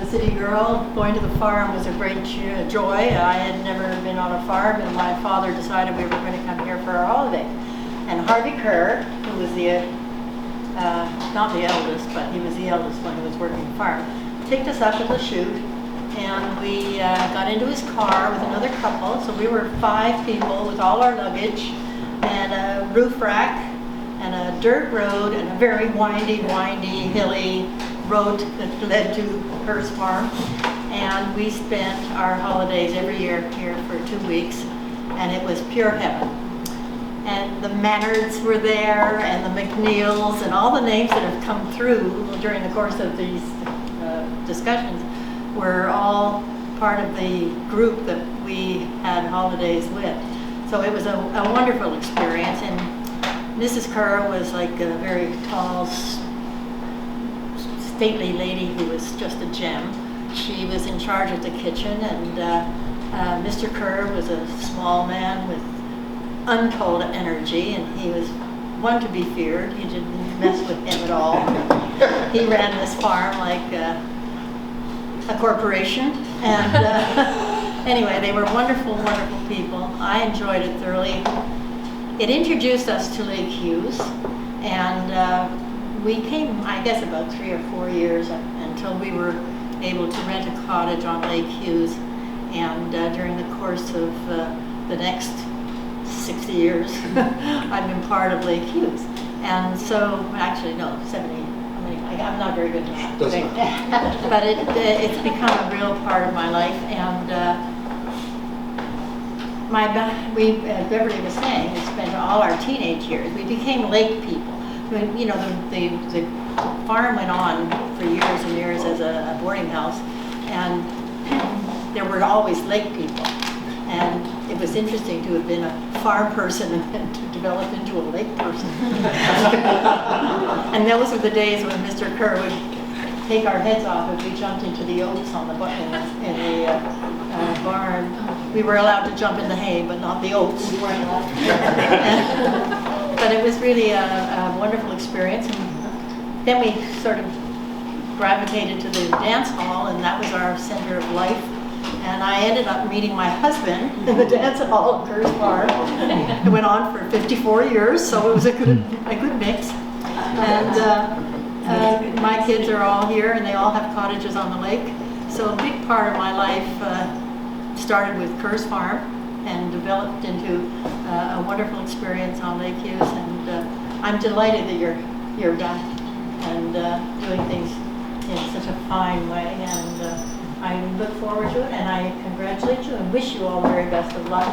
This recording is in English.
city girl, going to the farm was a great joy. I had never been on a farm, and my father decided we were going to come here for our holiday. And Harvey Kerr, who was the, not the eldest, but he was the eldest when he was working the farm, picked us up at the chute, and we got into his car with another couple. So we were 5 people with all our luggage, and a roof rack, and a dirt road, and a very windy, hilly road that led to Kerr's Farm. And we spent our holidays every year here for 2 weeks, and it was pure heaven. And the Mannards were there, and the McNeils, and all the names that have come through during the course of these discussions were all part of the group that we had holidays with. So it was a wonderful experience, and Mrs. Kerr was like a very tall, stately lady who was just a gem. She was in charge of the kitchen, and Mr. Kerr was a small man with untold energy, and he was one to be feared. You didn't mess with him at all. He ran this farm like a corporation, and anyway, they were wonderful, wonderful people. I enjoyed it thoroughly. It introduced us to Lake Hughes, and we came, I guess, about 3 or 4 years until we were able to rent a cottage on Lake Hughes. And during the course of the next 60 years, I've been part of Lake Hughes. And so, actually, no, 70. I'm not very good at that. But it's become a real part of my life. And Beverly was saying, we spent all our teenage years, we became lake people. You know, the farm went on for years and years as a boarding house, and there were always lake people. And it was interesting to have been a farm person and then to develop into a lake person. And those were the days when Mr. Kerr would take our heads off if we jumped into the oats on the barn. We were allowed to jump in the hay, but not the oats. We weren't allowed. But it was really a wonderful experience. And then we sort of gravitated to the dance hall, and that was our center of life. And I ended up meeting my husband in the dance hall at Kerr's Farm. It went on for 54 years, so it was a good mix. And my kids are all here, and they all have cottages on the lake. So a big part of my life started with Kerr's Farm and developed into a wonderful experience on Lake Hughes. And I'm delighted that you're done and doing things in such a fine way. And I look forward to it, and I congratulate you and wish you all the very best of luck.